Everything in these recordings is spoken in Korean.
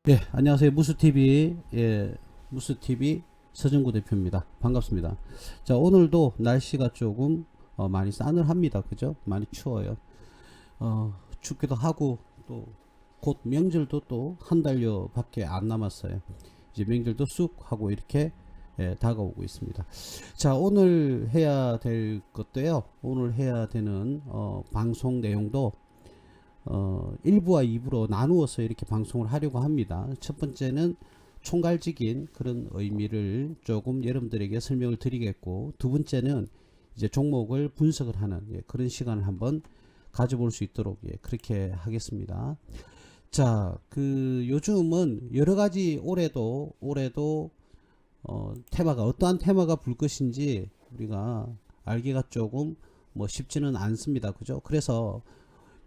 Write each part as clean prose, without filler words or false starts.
예, 안녕하세요. 무스TV, 무스TV 서정구 대표입니다. 반갑습니다. 자, 오늘도 날씨가 조금 많이 싸늘합니다. 그죠? 많이 추워요. 춥기도 하고, 또 곧 명절도 또 한 달여 밖에 안 남았어요. 이제 명절도 쑥 하고 이렇게 다가오고 있습니다. 자, 오늘 해야 될 것도요. 오늘 해야 되는 방송 내용도 1부와 2부로 나누어서 이렇게 방송을 하려고 합니다. 첫 번째는 총괄적인 그런 의미를 조금 여러분들에게 설명을 드리겠고, 두 번째는 이제 종목을 분석을 하는 그런 시간을 한번 가져볼 수 있도록 그렇게 하겠습니다. 자, 요즘은 여러 가지 올해도 테마가 어떠한 테마가 불 것인지 우리가 알기가 조금 쉽지는 않습니다. 그죠? 그래서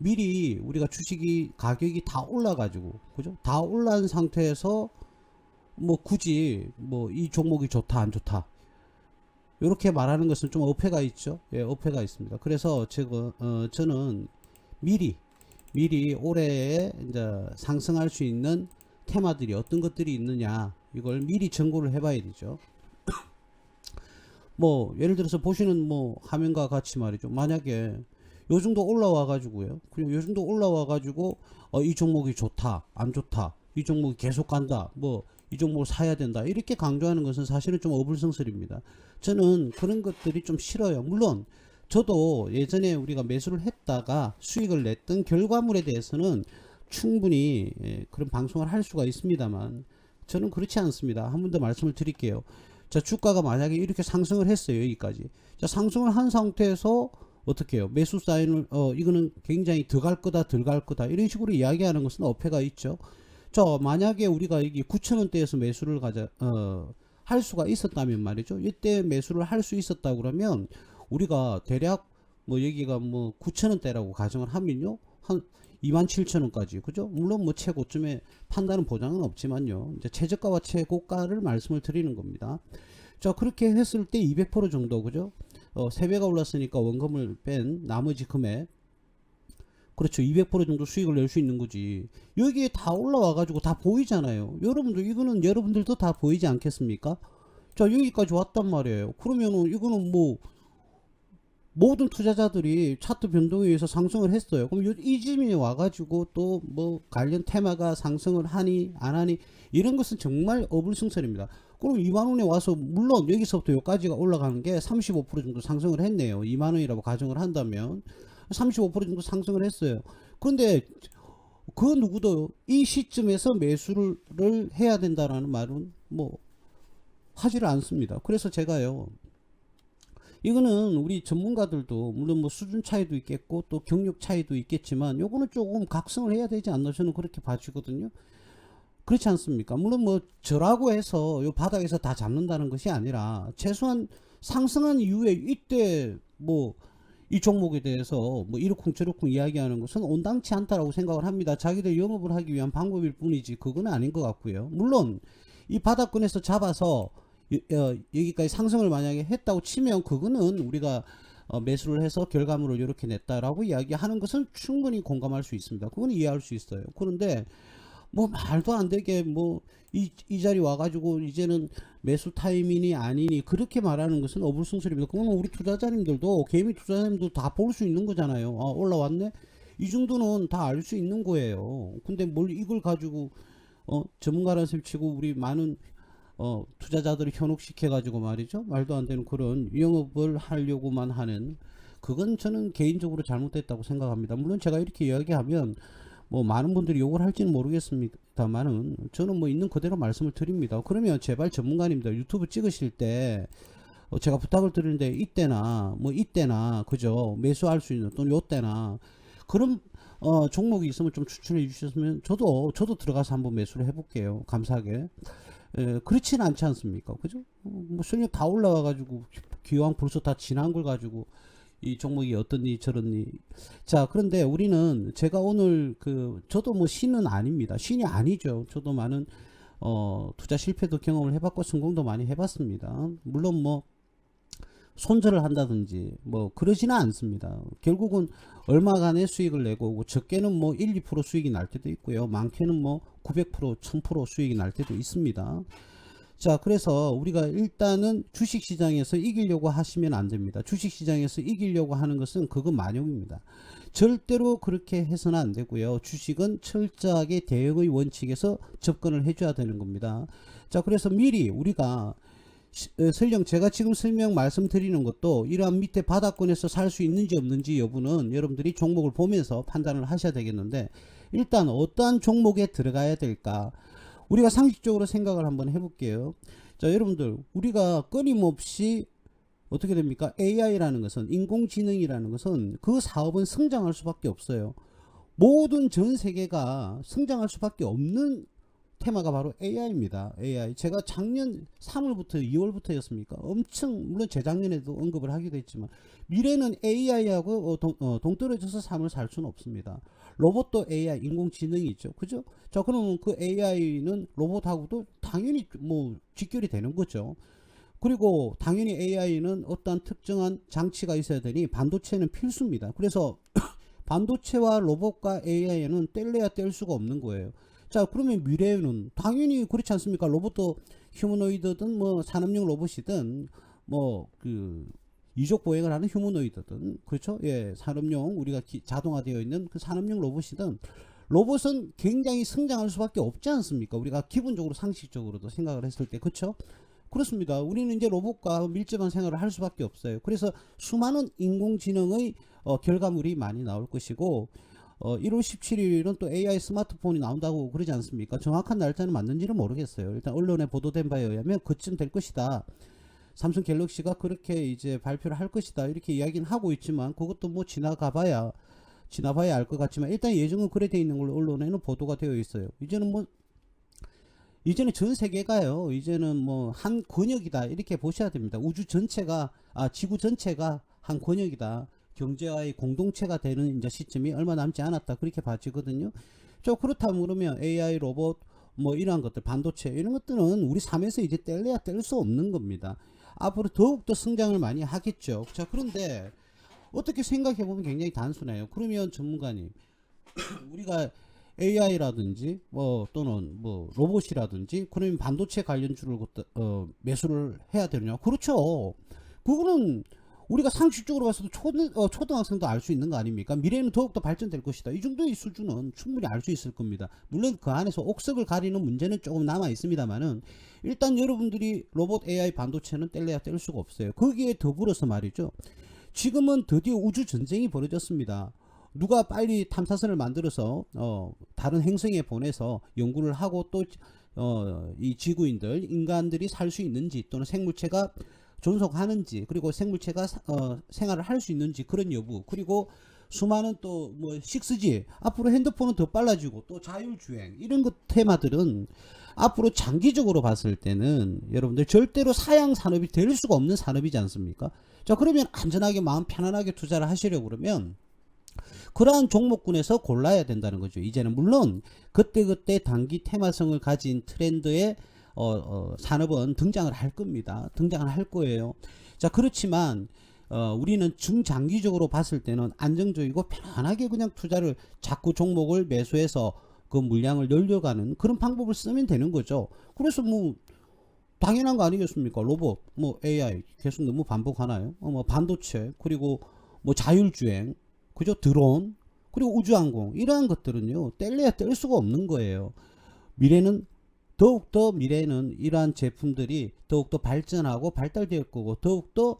미리 우리가 주식이 가격이 다 올라가지고, 그죠? 다 올라온 상태에서 굳이 이 종목이 좋다 안 좋다 이렇게 말하는 것은 좀 어폐가 있죠. 예, 어폐가 있습니다. 그래서 저는 미리 올해에 이제 상승할 수 있는 테마들이 어떤 것들이 있느냐, 이걸 미리 정보를 해봐야 되죠. 예를 들어서 보시는 화면과 같이 말이죠. 만약에 요 정도 올라와 가지고요. 그냥 요 정도 올라와 가지고 이 종목이 좋다, 안 좋다, 이 종목이 계속 간다, 이 종목을 사야 된다, 이렇게 강조하는 것은 사실은 좀 어불성설입니다. 저는 그런 것들이 좀 싫어요. 물론 저도 예전에 우리가 매수를 했다가 수익을 냈던 결과물에 대해서는 충분히 그런 방송을 할 수가 있습니다만, 저는 그렇지 않습니다. 한 번 더 말씀을 드릴게요. 자, 주가가 만약에 이렇게 상승을 했어요. 여기까지. 자, 상승을 한 상태에서 어떻게 해요? 매수 사인을 이거는 굉장히 더 갈 거다, 덜 갈 거다, 이런 식으로 이야기하는 것은 어폐가 있죠. 자, 만약에 우리가 여기 9,000원대에서 매수를 할 수가 있었다면 말이죠. 이때 매수를 할 수 있었다 그러면 우리가 대략 여기가 9,000원대라고 가정을 하면요, 한 27,000원까지, 그죠? 물론 최고점에 판다는 보장은 없지만요, 이제 최저가와 최고가를 말씀을 드리는 겁니다. 자, 그렇게 했을 때 200% 정도, 그죠? 3배가 올랐으니까 원금을 뺀 나머지 금액, 그렇죠, 200% 정도 수익을 낼 수 있는 거지. 여기에 다 올라와 가지고 다 보이잖아요. 여러분들, 이거는 여러분들도 다 보이지 않겠습니까? 자, 여기까지 왔단 말이에요. 그러면은 이거는 모든 투자자들이 차트 변동에 의해서 상승을 했어요. 그럼 이쯤에 와가지고 또 관련 테마가 상승을 하니 안 하니, 이런 것은 정말 어불성설입니다. 그럼 2만원에 와서, 물론 여기서부터 여기까지가 올라가는 게 35% 정도 상승을 했네요. 2만원이라고 가정을 한다면 35% 정도 상승을 했어요. 그런데 그 누구도 이 시점에서 매수를 해야 된다라는 말은 하지를 않습니다. 그래서 제가요, 이거는 우리 전문가들도 물론 수준 차이도 있겠고 또 경력 차이도 있겠지만, 요거는 조금 각성을 해야 되지 않나, 저는 그렇게 봐주거든요. 그렇지 않습니까? 물론 저라고 해서 요 바닥에서 다 잡는다는 것이 아니라, 최소한 상승한 이후에 이때 이 종목에 대해서 이러쿵 저러쿵 이야기하는 것은 온당치 않다라고 생각을 합니다. 자기들 영업을 하기 위한 방법일 뿐이지 그건 아닌 것 같고요. 물론 이 바닥권에서 잡아서 여기까지 상승을 만약에 했다고 치면, 그거는 우리가 매수를 해서 결과물을 이렇게 냈다라고 이야기하는 것은 충분히 공감할 수 있습니다. 그건 이해할 수 있어요. 그런데 말도 안 되게 이 자리 와가지고 이제는 매수 타이밍이 아니니 그렇게 말하는 것은 어불성설입니다. 그건 우리 투자자님들도, 개미 투자자님들도 다 볼 수 있는 거잖아요. 올라왔네, 이 정도는 다 알 수 있는 거예요. 근데 이걸 가지고 전문가라는 셈 치고 우리 많은 투자자들을 현혹시켜 가지고 말이죠, 말도 안 되는 그런 영업을 하려고만 하는, 그건 저는 개인적으로 잘못됐다고 생각합니다. 물론 제가 이렇게 이야기하면 많은 분들이 욕을 할지는 모르겠습니다만은, 저는 있는 그대로 말씀을 드립니다. 그러면 제발 전문가님들 유튜브 찍으실 때 제가 부탁을 드리는데, 이때나 그죠, 매수할 수 있는, 또는 요때나 그런 종목이 있으면 좀 추천해 주셨으면 저도 들어가서 한번 매수를 해볼게요. 감사하게. 그렇지는 않지 않습니까? 그죠? 수익 다 올라와 가지고 기왕 벌써 다 지난 걸 가지고 이 종목이 어떻니 저렇니. 자, 그런데 우리는, 제가 오늘 저도 신은 아닙니다. 신이 아니죠. 저도 많은 투자 실패도 경험을 해봤고 성공도 많이 해봤습니다. 물론 손절을 한다든지 그러지는 않습니다. 결국은 얼마간의 수익을 내고 오고, 적게는 1, 2% 수익이 날 때도 있고요, 많게는 900% 1000% 수익이 날 때도 있습니다. 자, 그래서 우리가 일단은 주식시장에서 이기려고 하시면 안 됩니다. 주식시장에서 이기려고 하는 것은 그건 만용입니다. 절대로 그렇게 해서는 안 되고요. 주식은 철저하게 대응의 원칙에서 접근을 해줘야 되는 겁니다. 자, 그래서 미리 우리가 설령 제가 지금 말씀드리는 것도 이러한 밑에 바닥권에서 살 수 있는지 없는지 여부는 여러분들이 종목을 보면서 판단을 하셔야 되겠는데, 일단 어떠한 종목에 들어가야 될까, 우리가 상식적으로 생각을 한번 해볼게요. 자, 여러분들, 우리가 끊임없이 어떻게 됩니까? AI라는 것은, 인공지능이라는 것은 그 사업은 성장할 수밖에 없어요. 모든 전 세계가 성장할 수밖에 없는 테마가 바로 AI입니다. AI. 제가 작년 3월부터 2월부터였습니까? 엄청, 물론 재작년에도 언급을 하기도 했지만, 미래는 AI하고 동떨어져서 삶을 살 수는 없습니다. 로봇도 AI, 인공지능이죠. 그죠? 자, 그러면 그 AI는 로봇하고도 당연히 뭐 직결이 되는 거죠. 그리고 당연히 AI는 어떠한 특정한 장치가 있어야 되니 반도체는 필수입니다. 그래서 반도체와 로봇과 AI는 뗄래야 뗄 수가 없는 거예요. 자, 그러면 미래에는 당연히 그렇지 않습니까? 로봇도 휴머노이드든 뭐 산업용 로봇이든 뭐 그 이족 보행을 하는 휴머노이드든, 그렇죠? 예, 산업용, 우리가 자동화되어 있는 그 산업용 로봇이든, 로봇은 굉장히 성장할 수밖에 없지 않습니까? 우리가 기본적으로 상식적으로도 생각을 했을 때, 그렇죠? 그렇습니다. 우리는 이제 로봇과 밀접한 생활을 할 수밖에 없어요. 그래서 수많은 인공지능의 결과물이 많이 나올 것이고, 1월 17일은 또 AI 스마트폰이 나온다고 그러지 않습니까? 정확한 날짜는 맞는지는 모르겠어요. 일단 언론에 보도된 바에 의하면 그쯤 될 것이다. 삼성 갤럭시가 그렇게 이제 발표를 할 것이다. 이렇게 이야기는 하고 있지만, 그것도 뭐 지나봐야 알 것 같지만, 일단 예정은 그래 돼 있는 걸로 언론에는 보도가 되어 있어요. 이제는 전 세계가요, 이제는 뭐 한 권역이다, 이렇게 보셔야 됩니다. 우주 전체가, 지구 전체가 한 권역이다. 경제와의 공동체가 되는 이제 시점이 얼마 남지 않았다, 그렇게 봐지거든요. 저 그렇다면 그러면 AI, 로봇, 뭐 이러한 것들, 반도체, 이런 것들은 우리 삶에서 이제 뗄래야 뗄 수 없는 겁니다. 앞으로 더욱더 성장을 많이 하겠죠. 자, 그런데 어떻게 생각해 보면 굉장히 단순해요. 그러면 전문가님, 우리가 AI라든지 뭐 또는 뭐 로봇이라든지, 그러면 반도체 관련주를 매수를 해야 되느냐? 그렇죠. 그거는 우리가 상식적으로 봐서도 초등학생도 알 수 있는 거 아닙니까? 미래에는 더욱더 발전될 것이다. 이 정도의 수준은 충분히 알 수 있을 겁니다. 물론 그 안에서 옥석을 가리는 문제는 조금 남아 있습니다만은, 일단 여러분들이 로봇, AI, 반도체는 뗄래야 뗄 수가 없어요. 거기에 더불어서 말이죠, 지금은 드디어 우주 전쟁이 벌어졌습니다. 누가 빨리 탐사선을 만들어서 다른 행성에 보내서 연구를 하고, 또 이 지구인들, 인간들이 살 수 있는지, 또는 생물체가 존속하는지, 그리고 생물체가 생활을 할 수 있는지, 그런 여부, 그리고 수많은 또 뭐 6G, 앞으로 핸드폰은 더 빨라지고, 또 자율주행, 이런 것 테마들은 앞으로 장기적으로 봤을 때는 여러분들 절대로 사양 산업이 될 수가 없는 산업이지 않습니까? 자, 그러면 안전하게 마음 편안하게 투자를 하시려고 그러면 그러한 종목군에서 골라야 된다는 거죠. 이제는 물론 그때그때 단기 테마성을 가진 트렌드의 산업은 등장을 할 겁니다. 등장을 할 거예요. 자, 그렇지만 우리는 중장기적으로 봤을 때는 안정적이고 편안하게 그냥 투자를, 자꾸 종목을 매수해서 그 물량을 늘려가는 그런 방법을 쓰면 되는 거죠. 그래서 뭐 당연한 거 아니겠습니까? 로봇, 뭐 AI 계속 너무 반복하나요? 뭐 반도체, 그리고 뭐 자율주행, 그죠? 드론, 그리고 우주항공, 이러한 것들은요, 뗄래야 뗄 수가 없는 거예요. 미래는 이러한 제품들이 더욱더 발전하고 발달될 거고, 더욱더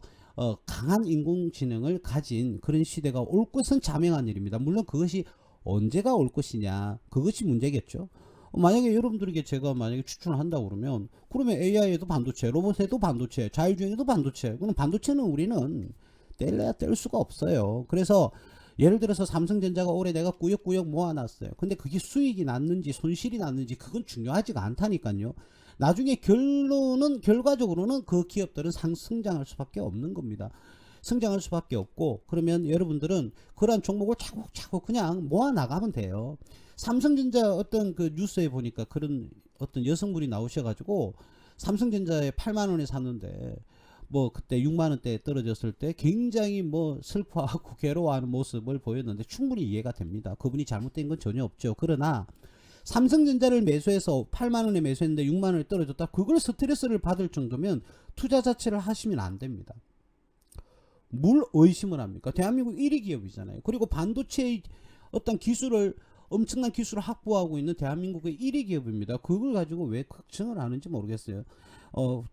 강한 인공지능을 가진 그런 시대가 올 것은 자명한 일입니다. 물론 그것이 언제가 올 것이냐, 그것이 문제겠죠. 만약에 여러분들에게 제가 만약에 추천을 한다고 그러면 AI에도 반도체, 로봇에도 반도체, 자율주행에도 반도체, 그럼 반도체는 우리는 뗄래야 뗄 수가 없어요. 그래서 예를 들어서 삼성전자가 올해 내가 꾸역꾸역 모아놨어요. 근데 그게 수익이 났는지 손실이 났는지 그건 중요하지가 않다니까요. 나중에 결과적으로는 그 기업들은 성장할 수밖에 없는 겁니다. 성장할 수밖에 없고, 그러면 여러분들은 그러한 종목을 차곡차곡 그냥 모아 나가면 돼요. 삼성전자 어떤 그 뉴스에 보니까 그런 어떤 여성분이 나오셔가지고 삼성전자에 8만원에 샀는데 뭐 그때 6만원대에 떨어졌을 때 굉장히 뭐 슬퍼하고 괴로워하는 모습을 보였는데 충분히 이해가 됩니다. 그분이 잘못된 건 전혀 없죠. 그러나 삼성전자를 매수해서 8만 원에 매수했는데 6만 원에 떨어졌다. 그걸 스트레스를 받을 정도면 투자 자체를 하시면 안 됩니다. 뭘 의심을 합니까? 대한민국 1위 기업이잖아요. 그리고 반도체의 어떤 기술을 엄청난 기술을 확보하고 있는 대한민국의 1위 기업입니다. 그걸 가지고 왜 걱정을 하는지 모르겠어요.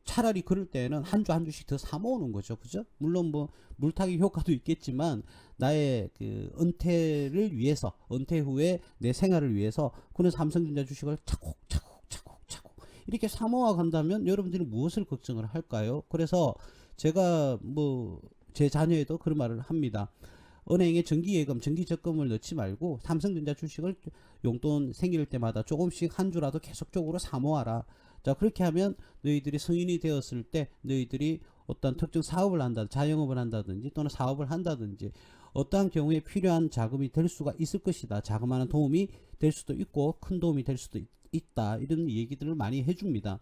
차라리 그럴 때는 한 주 한 주씩 더 사 모으는 거죠. 그죠? 물론 뭐 물타기 효과도 있겠지만 나의 그 은퇴를 위해서, 은퇴 후에 내 생활을 위해서 그런 삼성전자 주식을 차곡차곡 이렇게 사 모아 간다면 여러분들이 무엇을 걱정을 할까요? 그래서 제가 뭐 제 자녀에도 그런 말을 합니다. 은행에 정기예금, 정기적금을 넣지 말고 삼성전자 주식을 용돈 생길 때마다 조금씩 한 주라도 계속적으로 사 모아라. 자, 그렇게 하면 너희들이 성인이 되었을 때 너희들이 어떤 특정 사업을 한다든지 자영업을 한다든지 또는 사업을 한다든지 어떠한 경우에 필요한 자금이 될 수가 있을 것이다. 자그마한 도움이 될 수도 있고 큰 도움이 될 수도 있다. 이런 얘기들을 많이 해줍니다.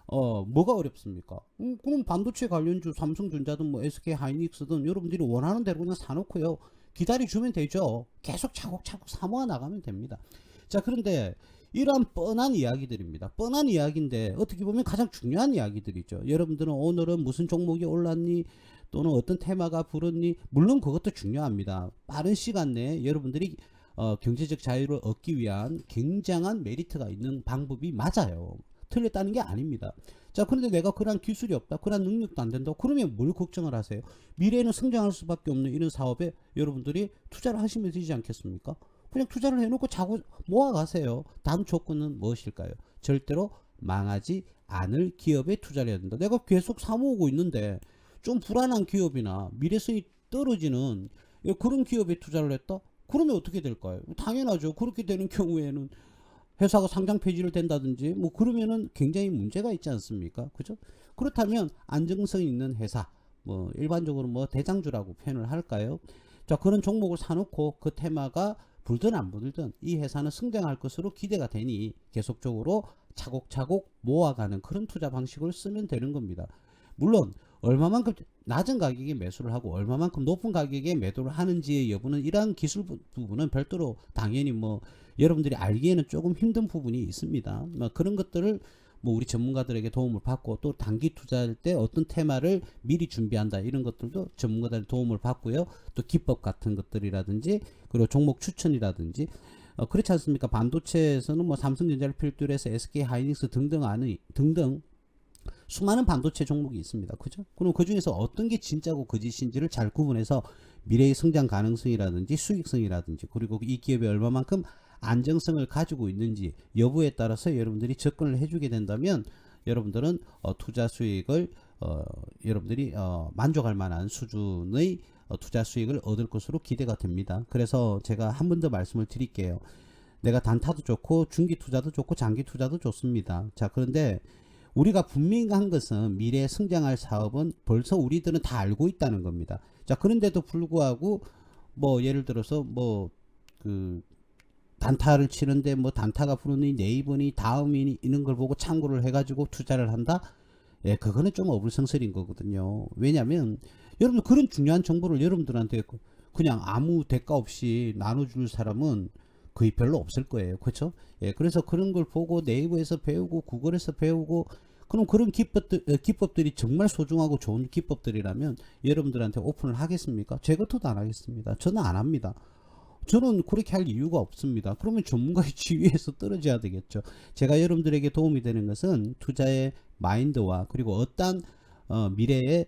뭐가 어렵습니까? 그럼 반도체 관련주 삼성전자든 뭐 SK 하이닉스든 여러분들이 원하는 대로 그냥 사놓고요. 기다려주면 되죠. 계속 차곡차곡 사모아 나가면 됩니다. 자, 그런데 이러한 뻔한 이야기들입니다. 뻔한 이야기인데 어떻게 보면 가장 중요한 이야기들이죠. 여러분들은 오늘은 무슨 종목이 올랐니? 또는 어떤 테마가 불었니? 물론 그것도 중요합니다. 빠른 시간 내에 여러분들이 경제적 자유를 얻기 위한 굉장한 메리트가 있는 방법이 맞아요. 틀렸다는 게 아닙니다. 자, 그런데 내가 그런 기술이 없다, 그런 능력도 안 된다. 그러면 뭘 걱정을 하세요? 미래에는 성장할 수밖에 없는 이런 사업에 여러분들이 투자를 하시면 되지 않겠습니까? 그냥 투자를 해놓고 자꾸 모아가세요. 다음 조건은 무엇일까요? 절대로 망하지 않을 기업에 투자를 해야 된다. 내가 계속 사모으고 있는데 좀 불안한 기업이나 미래성이 떨어지는 그런 기업에 투자를 했다? 그러면 어떻게 될까요? 당연하죠. 그렇게 되는 경우에는 회사가 상장 폐지를 된다든지 뭐 그러면은 굉장히 문제가 있지 않습니까? 그죠? 그렇다면 안정성 있는 회사, 뭐 일반적으로 뭐 대장주라고 표현을 할까요? 자, 그런 종목을 사놓고 그 테마가 불든 안 불든 이 회사는 성장할 것으로 기대가 되니 계속적으로 차곡차곡 모아가는 그런 투자 방식을 쓰면 되는 겁니다. 물론 얼마만큼 낮은 가격에 매수를 하고 얼마만큼 높은 가격에 매도를 하는지의 여부는 이러한 기술 부분은 별도로 당연히 뭐 여러분들이 알기에는 조금 힘든 부분이 있습니다. 뭐 그런 것들을 뭐 우리 전문가들에게 도움을 받고 또 단기 투자할 때 어떤 테마를 미리 준비한다 이런 것들도 전문가들의 도움을 받고요. 또 기법 같은 것들이라든지 그리고 종목 추천이라든지 그렇지 않습니까? 반도체에서는 뭐 삼성전자를 필두로 해서 SK 하이닉스 등등 수많은 반도체 종목이 있습니다. 그죠? 그럼 그 중에서 어떤 게 진짜고 거짓인지를 잘 구분해서 미래의 성장 가능성이라든지 수익성이라든지 그리고 이 기업이 얼마만큼 안정성을 가지고 있는지 여부에 따라서 여러분들이 접근을 해주게 된다면 여러분들은 투자 수익을 여러분들이 만족할 만한 수준의 투자 수익을 얻을 것으로 기대가 됩니다. 그래서 제가 한 번 더 말씀을 드릴게요. 내가 단타도 좋고 중기 투자도 좋고 장기 투자도 좋습니다. 자, 그런데 우리가 분명한 것은 미래에 성장할 사업은 벌써 우리들은 다 알고 있다는 겁니다. 자, 그런데도 불구하고 뭐 예를 들어서 뭐 그 단타를 치는데 뭐 단타가 부르니 네이버니 다음이니 이런 걸 보고 참고를 해가지고 투자를 한다? 예, 그거는 좀 어불성설인 거거든요. 왜냐면 여러분 그런 중요한 정보를 여러분들한테 그냥 아무 대가 없이 나눠줄 사람은 거의 별로 없을 거예요. 그렇죠? 예, 그래서 그런 걸 보고 네이버에서 배우고 구글에서 배우고 그럼 그런 기법들이 정말 소중하고 좋은 기법들이라면 여러분들한테 오픈을 하겠습니까? 제 것도 안 하겠습니다. 저는 안 합니다. 저는 그렇게 할 이유가 없습니다. 그러면 전문가의 지위에서 떨어져야 되겠죠. 제가 여러분들에게 도움이 되는 것은 투자의 마인드와 그리고 어떠한 미래의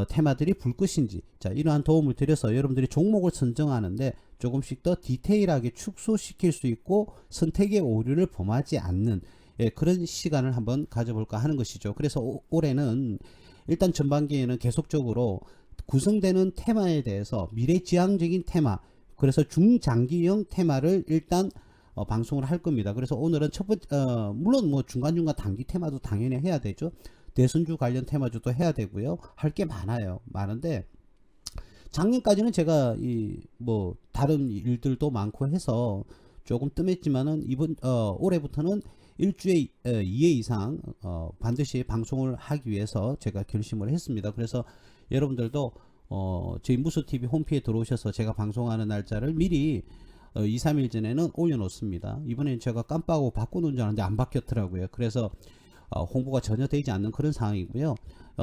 테마들이 불 것인지 자 이러한 도움을 드려서 여러분들이 종목을 선정하는데 조금씩 더 디테일하게 축소시킬 수 있고 선택의 오류를 범하지 않는 그런 시간을 한번 가져볼까 하는 것이죠. 그래서 올해는 일단 전반기에는 계속적으로 구성되는 테마에 대해서 미래지향적인 테마 그래서 중장기형 테마를 일단 방송을 할 겁니다. 그래서 오늘은 첫 번째 물론 뭐 중간중간 단기 테마도 당연히 해야 되죠. 대선주 관련 테마주도 해야 되고요. 할 게 많은데 작년까지는 제가 이 뭐 다른 일들도 많고 해서 조금 뜸했지만은 이번 올해부터는 일주에 2회 이상 반드시 방송을 하기 위해서 제가 결심을 했습니다. 그래서 여러분들도 저희 무소TV 홈페이지에 들어오셔서 제가 방송하는 날짜를 미리 2, 3일 전에는 올려놓습니다. 이번엔 제가 깜빡하고 바꿔놓은 줄 알았는데 안 바뀌었더라고요. 그래서 홍보가 전혀 되지 않는 그런 상황이고요.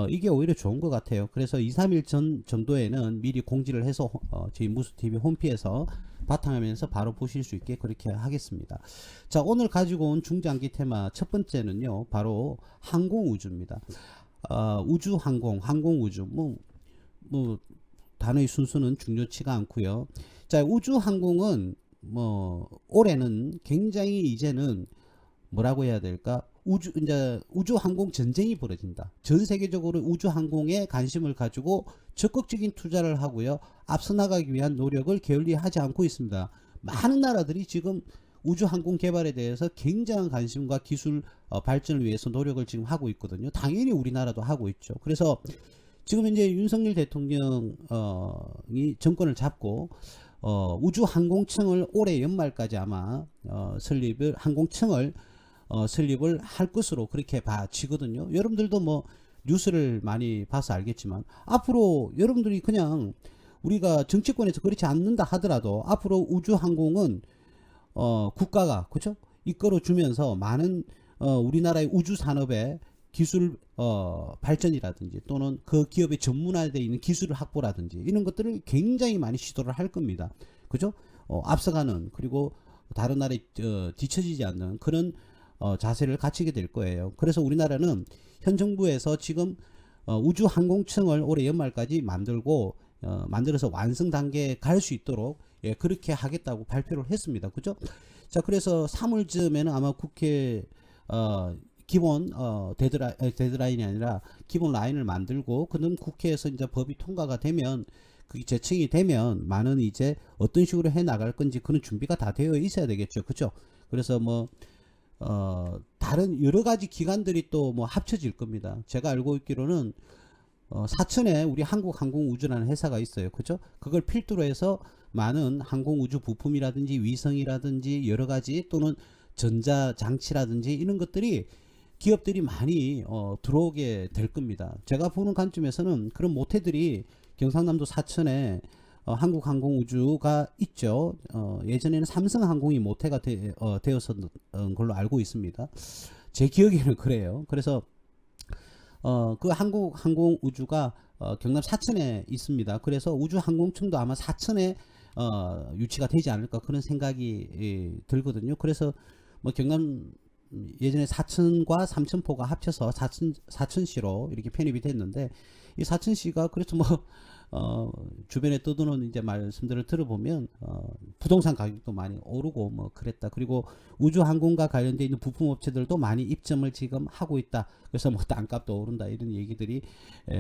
이게 오히려 좋은 것 같아요. 그래서 2, 3일 전 정도에는 미리 공지를 해서 저희 무수TV 홈피에서 바탕화면에서 바로 보실 수 있게 그렇게 하겠습니다. 자, 오늘 가지고 온 중장기 테마 첫 번째는요, 바로 항공우주입니다. 우주항공, 항공우주, 뭐 단어의 순수는 중요치가 않고요. 자, 우주항공은 올해는 굉장히 이제는 뭐라고 해야 될까? 이제 우주항공 전쟁이 벌어진다. 전 세계적으로 우주항공에 관심을 가지고 적극적인 투자를 하고요. 앞서 나가기 위한 노력을 게을리하지 않고 있습니다. 많은 나라들이 지금 우주항공 개발에 대해서 굉장한 관심과 기술 발전을 위해서 노력을 지금 하고 있거든요. 당연히 우리나라도 하고 있죠. 그래서 지금 이제 윤석열 대통령이 정권을 잡고 우주항공청을 올해 연말까지 아마 항공청을 설립을 할 것으로 그렇게 봐지거든요. 여러분들도 뭐 뉴스를 많이 봐서 알겠지만 앞으로 여러분들이 그냥 우리가 정치권에서 그렇지 않는다 하더라도 앞으로 우주항공은 국가가 그죠? 이끌어 주면서 많은 우리나라의 우주 산업의 기술 발전이라든지 또는 그 기업의 전문화되어 있는 기술 확보라든지 이런 것들을 굉장히 많이 시도를 할 겁니다. 그죠? 앞서가는 그리고 다른 나라에 뒤처지지 않는 그런 자세를 갖추게 될 거예요. 그래서 우리나라는 현 정부에서 지금 우주항공청을 올해 연말까지 만들어서 완성 단계에 갈 수 있도록 그렇게 하겠다고 발표를 했습니다. 그죠? 자, 그래서 3월쯤에는 아마 국회 기본 데드라인이 아니라 기본 라인을 만들고 그는 국회에서 이제 법이 통과가 되면 그게 제청이 되면 많은 이제 어떤 식으로 해 나갈 건지 그런 준비가 다 되어 있어야 되겠죠. 그죠? 그래서 다른 여러 가지 기관들이 또 합쳐질 겁니다. 제가 알고 있기로는 사천에 우리 한국항공우주라는 회사가 있어요. 그죠? 그걸 필두로 해서 많은 항공우주 부품이라든지 위성이라든지 여러 가지 또는 전자장치라든지 이런 것들이 기업들이 많이 들어오게 될 겁니다. 제가 보는 관점에서는 그런 모태들이 경상남도 사천에 한국항공우주가 있죠. 예전에는 삼성항공이 모태가 되었었던 걸로 알고 있습니다. 제 기억에는 그래요. 그래서 그 한국항공우주가 경남 사천에 있습니다. 그래서 우주항공청도 아마 사천에 유치가 되지 않을까 그런 생각이 들거든요. 그래서 경남 예전에 사천과 삼천포가 합쳐서 사천시로 이렇게 편입이 됐는데 이 사천시가 그래서 주변에 떠도는 이제 말씀들을 들어보면 부동산 가격도 많이 오르고 그랬다. 그리고 우주항공과 관련되어 있는 부품업체들도 많이 입점을 지금 하고 있다. 그래서 땅값도 오른다 이런 얘기들이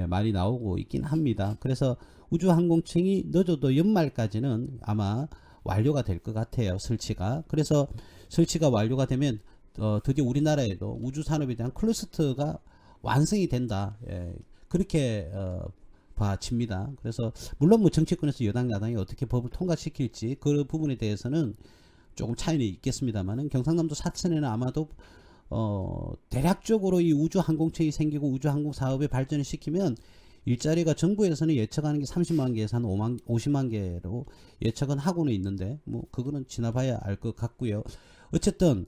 많이 나오고 있긴 합니다. 그래서 우주항공청이 늦어도 연말까지는 아마 완료가 될 것 같아요. 설치가. 그래서 설치가 완료가 되면 드디어 우리나라에도 우주산업에 대한 클러스터가 완성이 된다. 그렇게 봐집니다. 그래서 물론 정치권에서 여당 야당이 어떻게 법을 통과시킬지 그 부분에 대해서는 조금 차이는 있겠습니다만은 경상남도 사천에는 아마도 대략적으로 이 우주항공청이 생기고 우주항공 사업에 발전을 시키면 일자리가 정부에서는 예측하는 게 30만 개에서 한 50만 개로 예측은 하고는 있는데 그거는 지나봐야 알 것 같고요. 어쨌든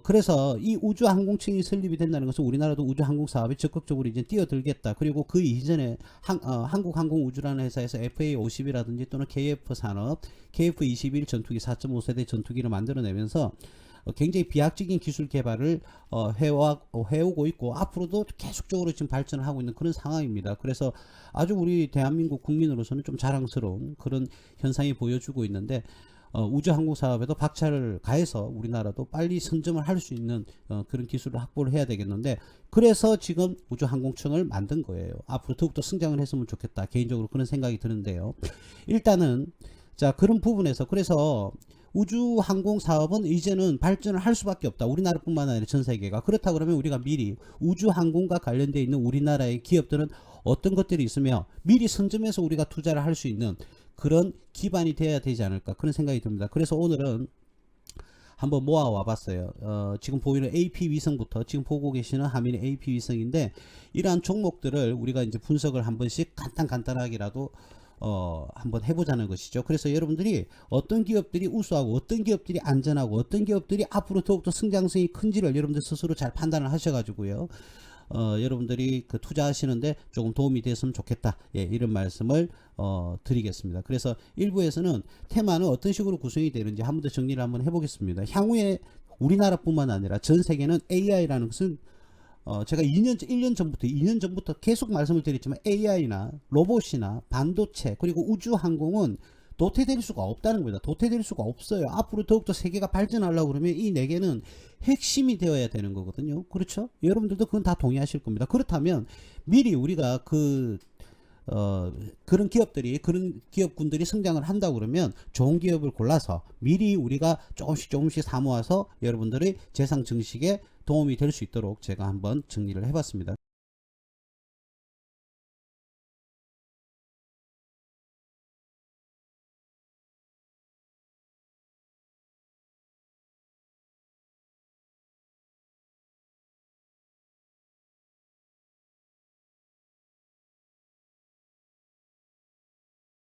그래서 이 우주항공청이 설립이 된다는 것은 우리나라도 우주항공 사업에 적극적으로 이제 뛰어들겠다. 그리고 그 이전에 한국항공우주라는 회사에서 FA50이라든지 또는 KF 산업, KF21 전투기 4.5세대 전투기를 만들어내면서 굉장히 비약적인 기술 개발을 해오고 있고 앞으로도 계속적으로 지금 발전을 하고 있는 그런 상황입니다. 그래서 아주 우리 대한민국 국민으로서는 좀 자랑스러운 그런 현상이 보여주고 있는데 우주항공 사업에도 박차를 가해서 우리나라도 빨리 선점을 할 수 있는 그런 기술을 확보를 해야 되겠는데 그래서 지금 우주항공청을 만든 거예요. 앞으로 더욱더 성장을 했으면 좋겠다. 개인적으로 그런 생각이 드는데요. 일단은 자 그런 부분에서 그래서 우주항공 사업은 이제는 발전을 할 수밖에 없다. 우리나라뿐만 아니라 전 세계가. 그렇다 그러면 우리가 미리 우주항공과 관련되어 있는 우리나라의 기업들은 어떤 것들이 있으며 미리 선점해서 우리가 투자를 할 수 있는 그런 기반이 되어야 되지 않을까 그런 생각이 듭니다. 그래서 오늘은 한번 모아와 봤어요. 지금 보이는 AP 위성부터 지금 보고 계시는 화면이 AP 위성인데 이러한 종목들을 우리가 이제 분석을 한 번씩 간단하게라도 한번 해보자는 것이죠. 그래서 여러분들이 어떤 기업들이 우수하고 어떤 기업들이 안전하고 어떤 기업들이 앞으로 더욱더 성장성이 큰지를 여러분들 스스로 잘 판단을 하셔가지고요. 여러분들이 그 투자하시는데 조금 도움이 됐으면 좋겠다. 예, 이런 말씀을 드리겠습니다. 그래서 1부에서는 테마는 어떤 식으로 구성이 되는지 한 번 더 정리를 한번 해보겠습니다. 향후에 우리나라뿐만 아니라 전 세계는 AI라는 것은 제가 1년 전부터 계속 말씀을 드렸지만 AI나 로봇이나 반도체 그리고 우주항공은 도태될 수가 없다는 겁니다. 도태될 수가 없어요. 앞으로 더욱더 세계가 발전하려고 그러면 이 네 개는 핵심이 되어야 되는 거거든요. 그렇죠? 여러분들도 그건 다 동의하실 겁니다. 그렇다면 미리 우리가 그런 기업군들이 성장을 한다고 그러면 좋은 기업을 골라서 미리 우리가 조금씩 사모아서 여러분들의 재상 증식에 도움이 될 수 있도록 제가 한번 정리를 해봤습니다.